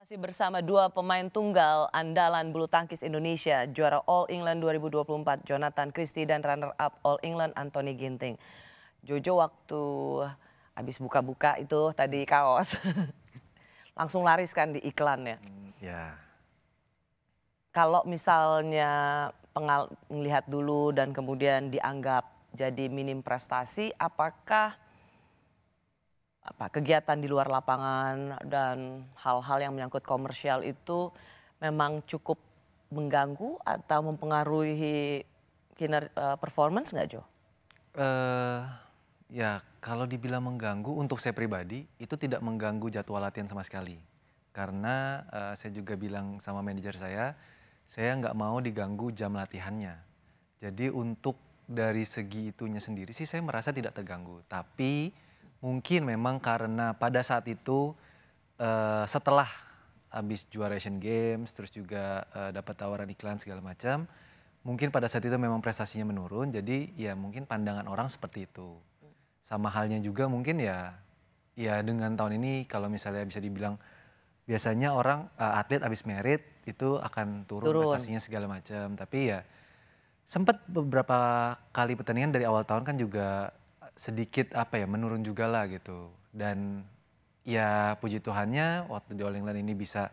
Masih bersama dua pemain tunggal andalan bulu tangkis Indonesia, juara All England 2024 Jonathan Christie dan runner-up All England Anthony Ginting. Jojo waktu habis buka-buka itu tadi kaos, langsung laris kan di iklan ya. Ya, Kalau misalnya melihat dulu dan kemudian dianggap jadi minim prestasi, apakah kegiatan di luar lapangan dan hal-hal yang menyangkut komersial itu memang cukup mengganggu atau mempengaruhi performance nggak, Jo? eh, ya kalau dibilang mengganggu untuk saya pribadi itu tidak mengganggu jadwal latihan sama sekali. Karena saya juga bilang sama manajer saya nggak mau diganggu jam latihannya. Jadi untuk dari segi itunya sendiri sih saya merasa tidak terganggu. Tapi mungkin memang karena pada saat itu setelah habis juara Asian Games terus juga dapat tawaran iklan segala macam, mungkin pada saat itu memang prestasinya menurun, jadi ya mungkin pandangan orang seperti itu. Sama halnya juga mungkin ya dengan tahun ini kalau misalnya bisa dibilang biasanya orang atlet habis merit itu akan turun prestasinya segala macam, tapi ya sempat beberapa kali pertandingan dari awal tahun kan juga sedikit menurun juga lah gitu. Dan ya puji Tuhannya waktu di All England ini bisa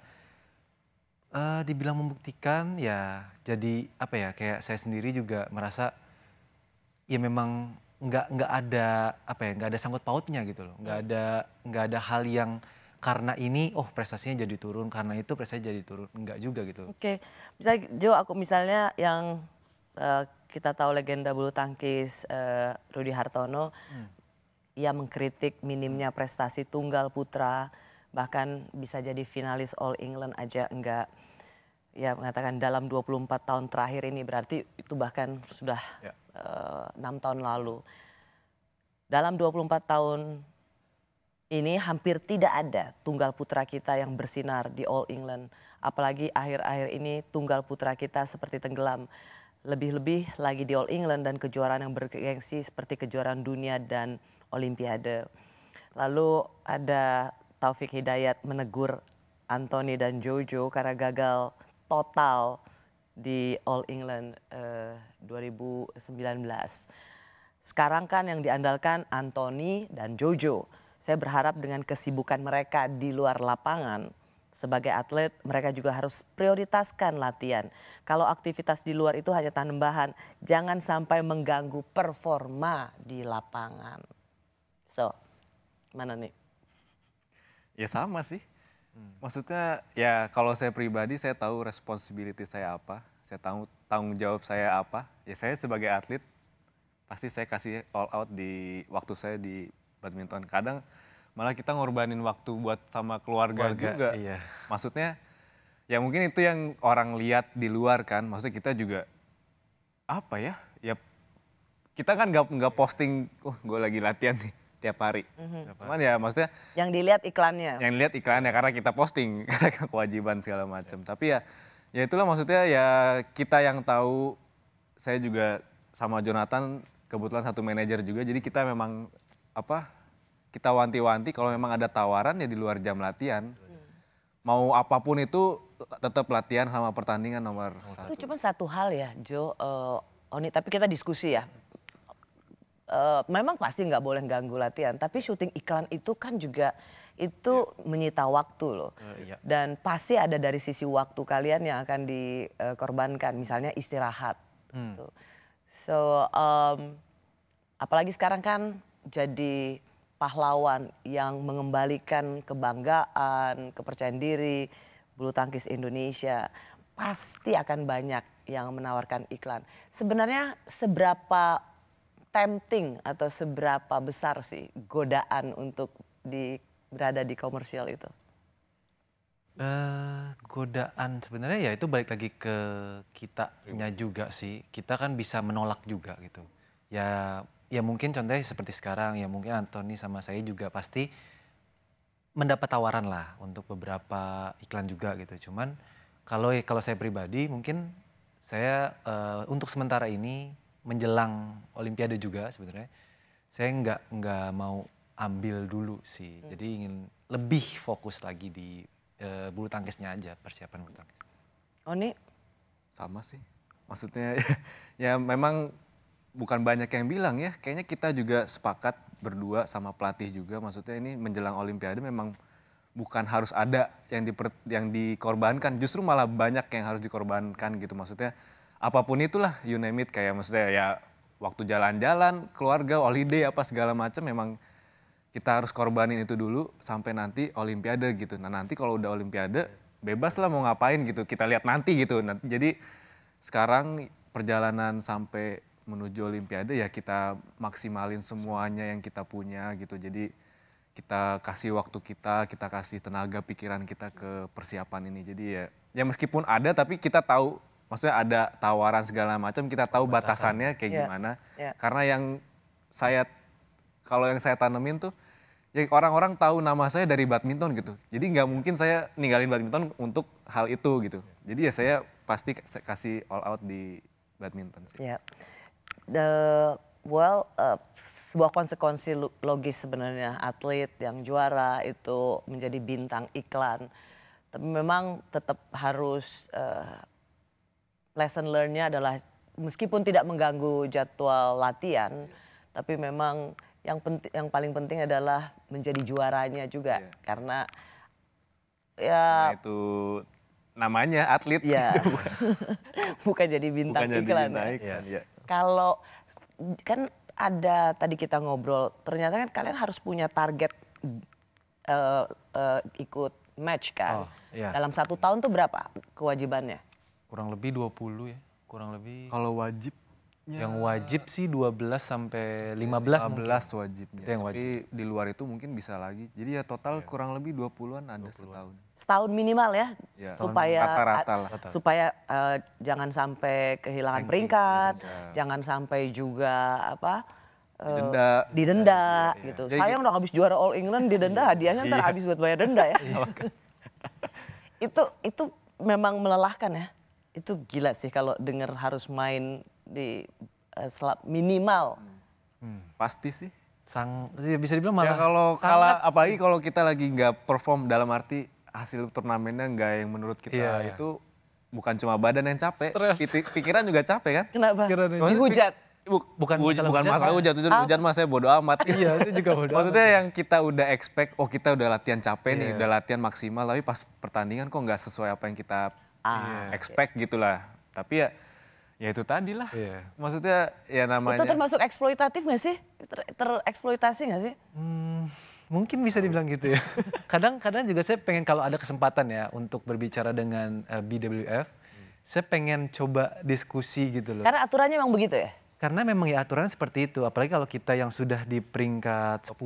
dibilang membuktikan ya, jadi kayak saya sendiri juga merasa ya memang nggak ada nggak ada sangkut pautnya gitu loh, nggak ada hal yang karena ini prestasinya jadi turun, karena itu prestasinya jadi turun, nggak juga gitu. Oke, misalnya Jo, aku misalnya yang kita tahu legenda bulu tangkis Rudy Hartono, ia mengkritik minimnya prestasi tunggal putra, bahkan bisa jadi finalis All England aja enggak. Ya mengatakan dalam 24 tahun terakhir ini, berarti itu bahkan sudah 6 tahun lalu. Dalam 24 tahun ini hampir tidak ada tunggal putra kita yang bersinar di All England. Apalagi akhir-akhir ini tunggal putra kita seperti tenggelam. Lebih-lebih lagi di All England dan kejuaraan yang bergengsi seperti kejuaraan dunia dan Olimpiade. Lalu ada Taufik Hidayat menegur Anthony dan Jojo karena gagal total di All England 2019. Sekarang kan yang diandalkan Anthony dan Jojo. Saya berharap dengan kesibukan mereka di luar lapangan, sebagai atlet mereka juga harus prioritaskan latihan. Kalau aktivitas di luar itu hanya tambahan, jangan sampai mengganggu performa di lapangan. So, mana nih? Ya sama sih. Maksudnya ya kalau saya pribadi saya tahu responsibility saya apa, saya tahu tanggung jawab saya apa. Ya saya sebagai atlet pasti saya kasih all out di waktu saya di badminton. Kadang malah kita ngorbanin waktu buat sama keluarga juga. Iya. Maksudnya ya mungkin itu yang orang lihat di luar kan. Maksudnya kita juga apa ya? Ya kita kan nggak posting, gue lagi latihan nih tiap hari. Cuman ya maksudnya Yang dilihat iklannya. yang lihat iklannya karena kita posting, karena kewajiban segala macam. Tapi ya itulah maksudnya ya kita yang tahu. Saya juga sama Jonathan kebetulan satu manajer juga, jadi kita memang kita wanti-wanti kalau memang ada tawaran ya di luar jam latihan. Mau apapun itu tetap latihan sama pertandingan nomor satu. Itu cuma satu hal ya, Jo, Oni, tapi kita diskusi ya. Memang pasti nggak boleh ganggu latihan, tapi syuting iklan itu kan juga itu menyita waktu loh. Iya. Dan pasti ada dari sisi waktu kalian yang akan dikorbankan, misalnya istirahat. Gitu. So, apalagi sekarang kan jadi pahlawan yang mengembalikan kebanggaan, kepercayaan diri, bulu tangkis Indonesia. Pasti akan banyak yang menawarkan iklan. Sebenarnya seberapa tempting atau seberapa besar sih godaan untuk berada di komersial itu? Godaan sebenarnya ya itu balik lagi ke kitanya juga sih. Kita kan bisa menolak juga gitu. Ya mungkin contohnya seperti sekarang ya, mungkin Anthony sama saya juga pasti mendapat tawaran lah untuk beberapa iklan juga gitu. Cuman kalau saya pribadi mungkin saya untuk sementara ini menjelang Olimpiade juga sebenarnya saya nggak mau ambil dulu sih. Jadi ingin lebih fokus lagi di bulu tangkisnya aja, persiapan bulu tangkis. Oni? Sama sih. Maksudnya ya memang bukan banyak yang bilang ya. Kayaknya kita juga sepakat berdua sama pelatih juga. Maksudnya ini menjelang Olimpiade memang bukan harus ada yang dikorbankan. Justru malah banyak yang harus dikorbankan gitu. Maksudnya apapun itulah, you name it. Kayak maksudnya ya waktu jalan-jalan, keluarga, holiday apa segala macam memang kita harus korbanin itu dulu sampai nanti Olimpiade gitu. Nah nanti kalau udah Olimpiade bebas lah mau ngapain gitu. Kita lihat nanti gitu. Jadi sekarang perjalanan sampai menuju Olimpiade ya kita maksimalin semuanya yang kita punya gitu. Jadi kita kasih waktu kita kasih tenaga pikiran kita ke persiapan ini. Jadi ya meskipun ada tapi kita tahu, maksudnya ada tawaran segala macam, kita tahu batasannya kayak gimana. Karena kalau yang saya tanemin tuh, ya orang-orang tahu nama saya dari badminton gitu. Jadi nggak mungkin saya ninggalin badminton untuk hal itu gitu. Jadi ya saya pasti kasih all out di badminton sih. Ya, sebuah konsekuensi logis sebenarnya atlet yang juara itu menjadi bintang iklan. Tapi memang tetap harus lesson learn-nya adalah meskipun tidak mengganggu jadwal latihan, tapi memang yang paling penting adalah menjadi juaranya juga. Karena ya... Nah, itu namanya atlet. Ya, bukan jadi bintang Bukan iklan. jadi bintang iklan, ya. Kalau kan ada tadi kita ngobrol, ternyata kan kalian harus punya target ikut match kan. Dalam 1 tahun tuh berapa kewajibannya? Kurang lebih 20 ya, kurang lebih. Kalau wajib Yang wajib sih 12 sampai 15 mungkin. 15 wajibnya. Yang wajib. Tapi di luar itu mungkin bisa lagi. Jadi ya total kurang lebih 20-an ada setahun. Setahun minimal ya, Ya, supaya rata-rata lah. supaya jangan sampai kehilangan peringkat, jangan sampai juga apa didenda gitu. Sayang dong habis juara All England didenda, hadiahnya ntar habis buat bayar denda ya. Itu memang melelahkan ya. Itu gila sih kalau dengar harus main di minimal. Pasti sih. Bisa dibilang malah Ya kalau kalah, apalagi kalau kita lagi nggak perform dalam arti hasil turnamennya nggak yang menurut kita itu bukan cuma badan yang capek, pikiran juga capek kan? Kenapa? Pikiran Dihujat. bukan masalah hujan mah saya bodo amat. Iya, itu juga bodo Maksudnya yang kita udah expect, oh kita udah latihan capek nih, udah latihan maksimal, tapi pas pertandingan kok nggak sesuai apa yang kita expect gitulah. Tapi ya itu tadi lah. Maksudnya ya namanya. Itu termasuk eksploitatif nggak sih? Tereksploitasi nggak sih? Mungkin bisa dibilang gitu ya. Kadang-kadang juga saya pengen kalau ada kesempatan ya untuk berbicara dengan BWF, saya pengen coba diskusi gitu loh. Karena aturannya memang begitu ya? Karena memang ya aturannya seperti itu, apalagi kalau kita yang sudah di peringkat 10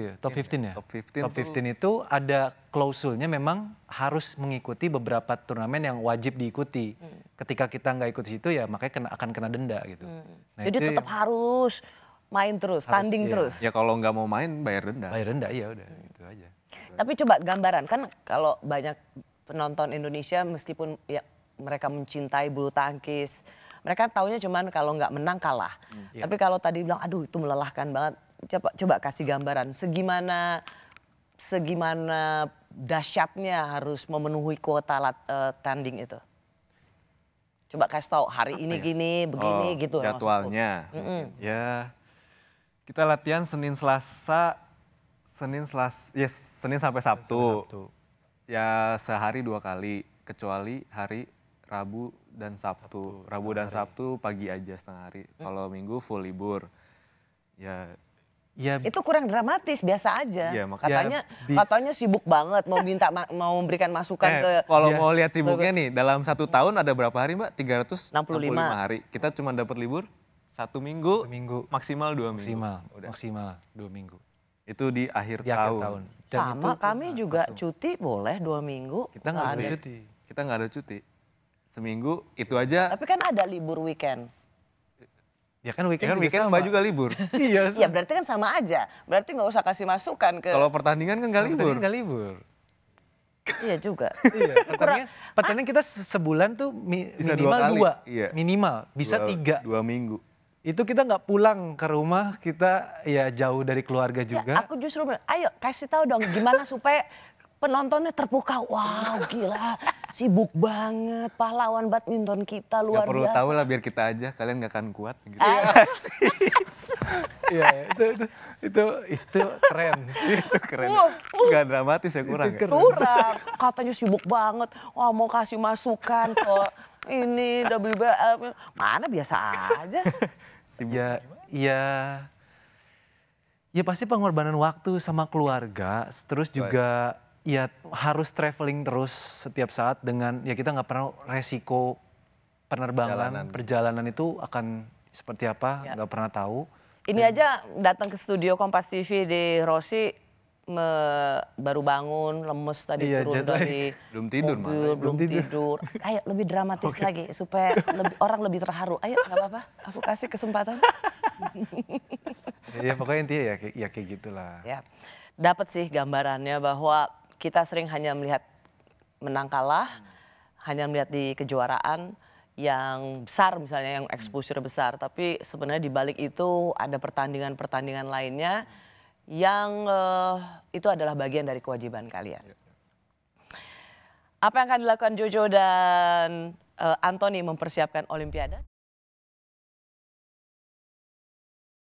ya, top 15 ya. Top 15 itu ada klausulnya memang harus mengikuti beberapa turnamen yang wajib diikuti. Ketika kita nggak ikut situ ya makanya akan kena denda gitu. Nah, jadi tetap harus main terus, tanding terus. Ya kalau nggak mau main bayar denda. Bayar denda, iya udah itu aja. Tapi coba gambaran, kan kalau banyak penonton Indonesia meskipun ya mereka mencintai bulu tangkis, mereka taunya cuman kalau nggak menang kalah. Tapi kalau tadi bilang, aduh itu melelahkan banget. Coba kasih gambaran, segimana dahsyatnya harus memenuhi kuota tanding itu. Coba kasih tahu hari ini gini, begini gitu. Jadwalnya, ya kita latihan Senin sampai Sabtu. Ya sehari 2 kali, kecuali hari Rabu dan Sabtu. Rabu dan Sabtu pagi aja setengah hari. Kalau Minggu full libur. Ya itu kurang dramatis, biasa aja. Ya, Katanya sibuk banget mau memberikan masukan ke. Kalau mau lihat sibuknya nih, dalam 1 tahun ada berapa hari Mbak? 365 hari. Kita cuma dapat libur 1 minggu, maksimal 2 minggu. Maksimal 2 minggu. Itu di akhir tahun. Sama kami juga cuti boleh 2 minggu. Kita nggak ada cuti. Kita nggak ada cuti. Seminggu itu aja. Tapi kan ada libur weekend. Ya kan weekend Mbak juga libur. Iya. Ya berarti kan sama aja. Berarti nggak usah kasih masukan ke. Kalau pertandingan kan nggak libur. Iya juga. Pertandingan kita sebulan tuh minimal 2. Iya. Minimal bisa 3. 2 minggu. Itu kita nggak pulang ke rumah, kita ya jauh dari keluarga juga. Ya, aku justru bilang, ayo kasih tahu dong gimana supaya penontonnya terpukau. Wow, gila, sibuk banget, pahlawan badminton kita luar Gak perlu biasa. tahu lah, biar kita aja, kalian gak akan kuat gitu. Iya, itu keren. Itu keren. Gak dramatis ya, kurang ya? Kurang, katanya sibuk banget. Wah, mau kasih masukan ke ini WBF, mana biasa aja. Ya pasti pengorbanan waktu sama keluarga, terus juga ya harus traveling terus setiap saat dengan ya kita nggak pernah resiko perjalanan itu akan seperti apa, nggak pernah tahu. Ini aja datang ke studio Kompas TV di Rossi baru bangun, lemes tadi turun dari Belum tidur, mobil, belum tidur. Ayo lebih dramatis lagi supaya orang lebih terharu. Ayo nggak apa-apa, aku kasih kesempatan. Ya pokoknya intinya ya kayak gitulah. Ya, dapat sih gambarannya bahwa kita sering hanya melihat menang kalah, hanya melihat di kejuaraan yang besar misalnya, yang exposure besar. Tapi sebenarnya di balik itu ada pertandingan-pertandingan lainnya yang itu adalah bagian dari kewajiban kalian. Apa yang akan dilakukan Jojo dan Anthony mempersiapkan Olimpiade?